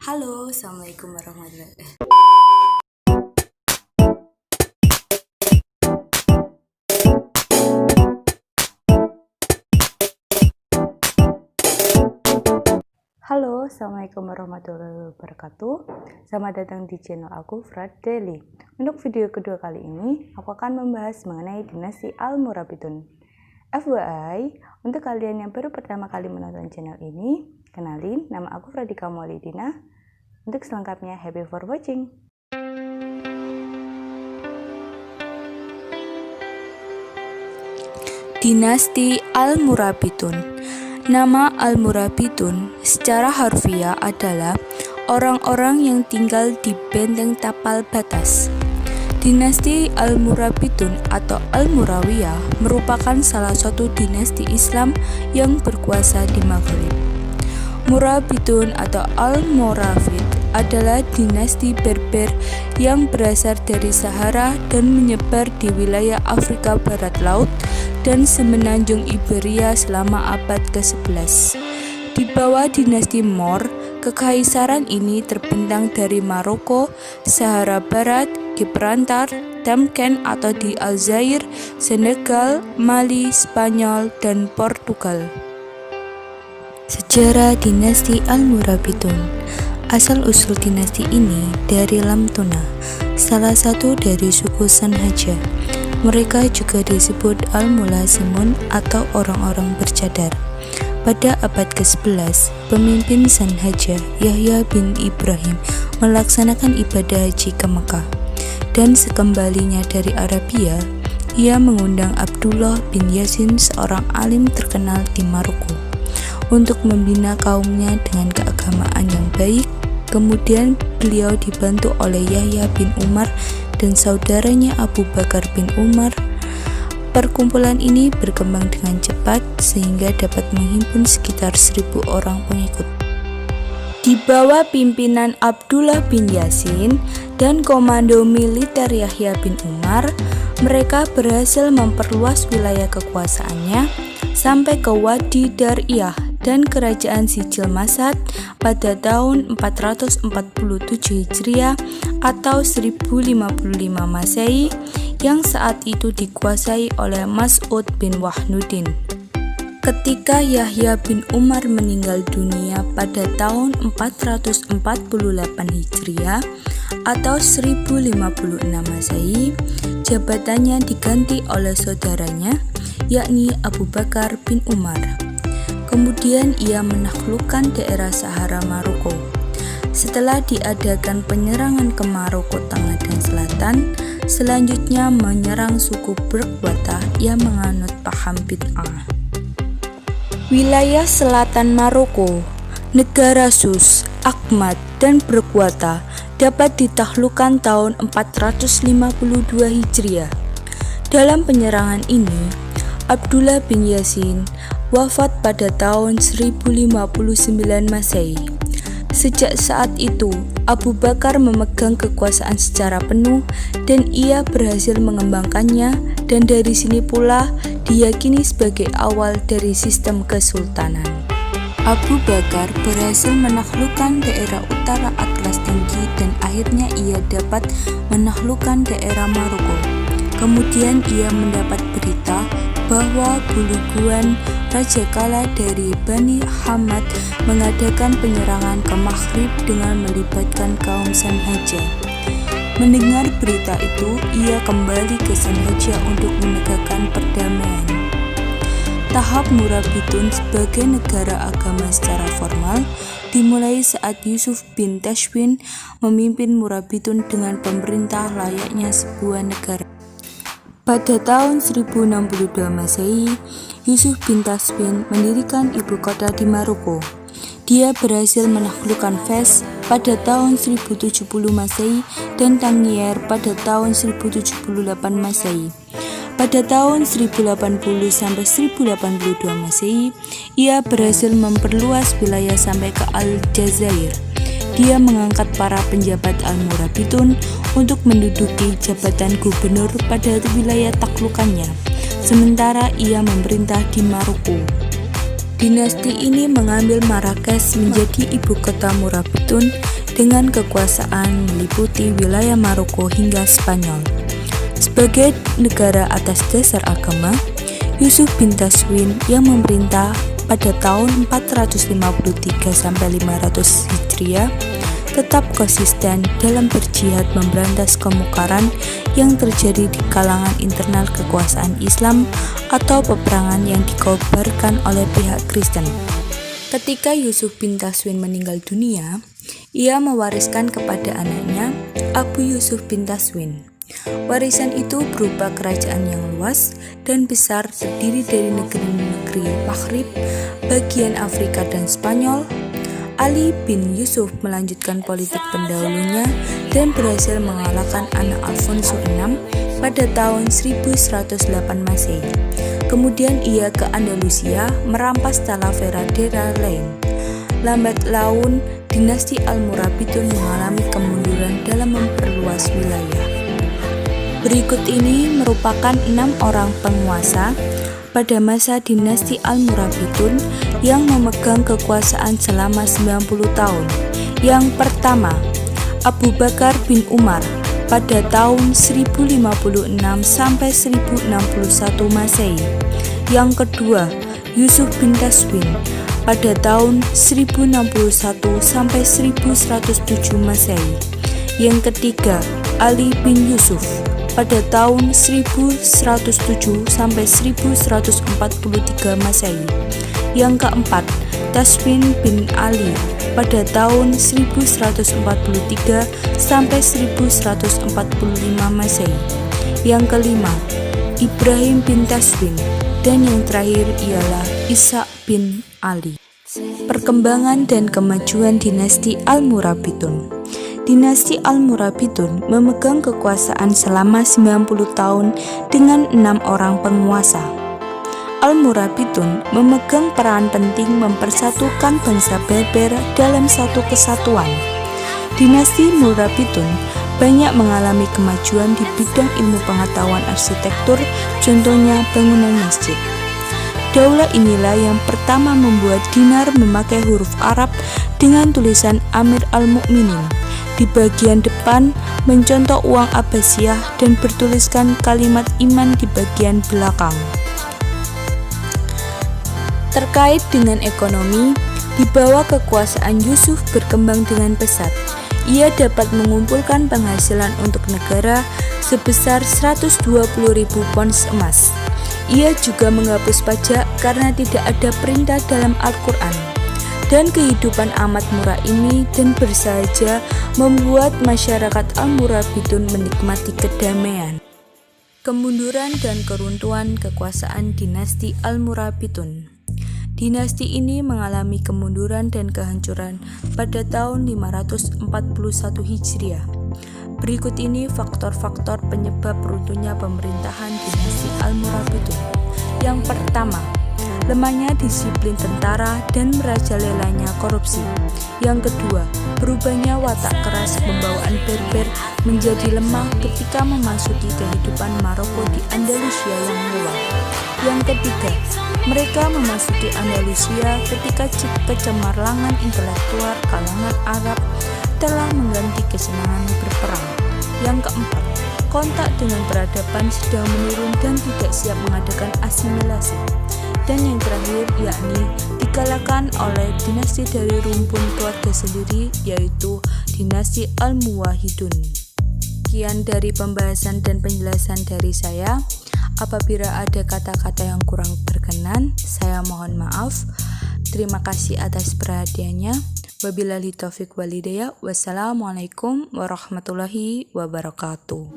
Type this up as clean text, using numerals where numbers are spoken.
Halo, Assalamualaikum warahmatullahi wabarakatuh. Halo, Assalamualaikum warahmatullahi wabarakatuh. Selamat datang di channel aku, Frat Daily. Untuk video kedua kali ini, aku akan membahas mengenai dinasti Al-Murabitun. FYI, untuk kalian yang baru pertama kali menonton channel ini, kenalin, nama aku Fradika Maulidina. Untuk selengkapnya, happy for watching. Dinasti Al-Murabitun. Nama Al-Murabitun secara harfiah adalah orang-orang yang tinggal di benteng tapal batas. Dinasti Al-Murabitun atau Al-Murawiyah merupakan salah satu dinasti Islam yang berkuasa di Maghrib. Murabitun atau Al-Moravid adalah dinasti Berber yang berasal dari Sahara dan menyebar di wilayah Afrika Barat Laut dan semenanjung Iberia selama abad ke-11. Di bawah dinasti Mor, kekaisaran ini terbentang dari Maroko, Sahara Barat, Gibraltar, Damken atau di Aljazair, Senegal, Mali, Spanyol, dan Portugal. Sejarah dinasti Al-Murabitun. Asal-usul dinasti ini dari Lamtuna, salah satu dari suku Sanhaja. Mereka juga disebut Al-Mulasimun atau orang-orang bercadar. Pada abad ke-11, pemimpin Sanhaja Yahya bin Ibrahim melaksanakan ibadah haji ke Mekah. Dan sekembalinya dari Arabia, ia mengundang Abdullah bin Yasin, seorang alim terkenal di Maroko, untuk membina kaumnya dengan keagamaan yang baik. Kemudian beliau dibantu oleh Yahya bin Umar dan saudaranya Abu Bakar bin Umar. Perkumpulan ini berkembang dengan cepat sehingga dapat menghimpun sekitar 1.000 orang pengikut. Di bawah pimpinan Abdullah bin Yasin dan komando militer Yahya bin Umar, mereka berhasil memperluas wilayah kekuasaannya sampai ke Wadi Dariyah dan kerajaan Sijil Masad pada tahun 447 Hijriah atau 1055 Masehi yang saat itu dikuasai oleh Mas'ud bin Wahnuddin. Ketika Yahya bin Umar meninggal dunia pada tahun 448 Hijriah atau 1056 Masehi, jabatannya diganti oleh saudaranya, yakni Abu Bakar bin Umar. Kemudian ia menaklukkan daerah Sahara Maroko. Setelah diadakan penyerangan ke Maroko Tengah dan Selatan, selanjutnya menyerang suku Berkwata yang menganut paham bid'ah. Wilayah selatan Maroko, negara Sus, Akhmat, dan Berkwata dapat ditaklukkan tahun 452 Hijriah. Dalam penyerangan ini, Abdullah bin Yasin wafat pada tahun 1059 Masehi. Sejak saat itu, Abu Bakar memegang kekuasaan secara penuh dan ia berhasil mengembangkannya, dan dari sini pula diyakini sebagai awal dari sistem kesultanan. Abu Bakar berhasil menaklukkan daerah utara Atlas Tinggi dan akhirnya ia dapat menaklukkan daerah Maroko. Kemudian ia mendapat berita bahwa Buluguan, Raja Kala dari Bani Hamad, mengadakan penyerangan ke Maghrib dengan melibatkan kaum Sanhaja. Mendengar berita itu, ia kembali ke Sanhaja untuk menegakkan perdamaian. Tahap Murabitun sebagai negara agama secara formal dimulai saat Yusuf bin Tashfin memimpin Murabitun dengan pemerintah layaknya sebuah negara. Pada tahun 1062 Masehi, Yusuf bin Tashfin mendirikan ibu kota di Maroko. Dia berhasil menaklukkan Fes pada tahun 1070 Masehi dan Tangier pada tahun 1078 Masehi. Pada tahun 1080 sampai 1082 Masehi, ia berhasil memperluas wilayah sampai ke Aljazair. Dia mengangkat para penjabat Al-Murabitun untuk menduduki jabatan gubernur pada wilayah taklukannya, sementara ia memerintah di Maroko. Dinasti ini mengambil Marrakesh menjadi ibu kota Murabitun dengan kekuasaan meliputi wilayah Maroko hingga Spanyol. Sebagai negara atas dasar agama, Yusuf bin Tashfin yang memerintah pada tahun 453-500 Hijriah tetap konsisten dalam berjihad memberantas kemungkaran yang terjadi di kalangan internal kekuasaan Islam atau peperangan yang dikobarkan oleh pihak Kristen. Ketika Yusuf bin Tashfin meninggal dunia, ia mewariskan kepada anaknya Abu Yusuf bin Tashfin. Warisan itu berupa kerajaan yang luas dan besar terdiri dari negeri-negeri Maghrib, bagian Afrika dan Spanyol. Ali bin Yusuf melanjutkan politik pendahulunya dan berhasil mengalahkan anak Alfonso VI pada tahun 1108 Masehi. Kemudian ia ke Andalusia merampas Talavera daerah lain. Lambat laun, dinasti Almoravidun mengalami kemunduran dalam memperluas wilayah. Berikut ini merupakan 6 orang penguasa pada masa dinasti Almoravidun yang memegang kekuasaan selama 90 tahun. Yang pertama, Abu Bakar bin Umar pada tahun 1056 sampai 1061 Masehi. Yang kedua, Yusuf bin Tashfin pada tahun 1061 sampai 1107 Masehi. Yang ketiga, Ali bin Yusuf pada tahun 1107 sampai 1143 Masehi. Yang keempat, Tashfin bin Ali pada tahun 1143 sampai 1145 Masehi. Yang kelima, Ibrahim bin Tashfin, dan yang terakhir ialah Ishaq bin Ali. Perkembangan dan kemajuan dinasti Almoravidun. Dinasti Almoravidun memegang kekuasaan selama 90 tahun dengan 6 orang penguasa. Almoravidun memegang peran penting mempersatukan bangsa Berber dalam satu kesatuan. Dinasti Almoravidun banyak mengalami kemajuan di bidang ilmu pengetahuan arsitektur, contohnya bangunan masjid. Daulah inilah yang pertama membuat dinar memakai huruf Arab dengan tulisan Amir al-Mu'minin. Di bagian depan mencontoh uang Abbasiyah dan bertuliskan kalimat iman di bagian belakang. Terkait dengan ekonomi, di bawah kekuasaan Yusuf berkembang dengan pesat. Ia dapat mengumpulkan penghasilan untuk negara sebesar 120.000 pons emas. Ia juga menghapus pajak karena tidak ada perintah dalam Al-Quran. Dan kehidupan amat murah ini dan bersahaja membuat masyarakat Almoravidun menikmati kedamaian. Kemunduran dan keruntuhan kekuasaan dinasti Almoravidun. Dinasti ini mengalami kemunduran dan kehancuran pada tahun 541 Hijriah. Berikut ini faktor-faktor penyebab runtuhnya pemerintahan dinasti Almoravidun. Yang pertama, lemahnya disiplin tentara dan merajalelanya korupsi. Yang kedua, berubahnya watak keras pembawaan Berber menjadi lemah ketika memasuki kehidupan Maroko di Andalusia yang mewah. Yang ketiga, mereka memasuki Andalusia ketika kecemerlangan intelektual kalangan Arab telah mengganti kesenangan berperang. Yang keempat, kontak dengan peradaban sedang menurun dan tidak siap mengadakan asimilasi. Dan yang terakhir yakni dikalahkan oleh dinasti dari rumpun keluarga sendiri, yaitu dinasti Almowahidun. Sekian dari pembahasan dan penjelasan dari saya. Apabila ada kata-kata yang kurang berkenan, saya mohon maaf. Terima kasih atas perhatiannya. Wabillahi taufiq walhidayah. Wassalamualaikum warahmatullahi wabarakatuh.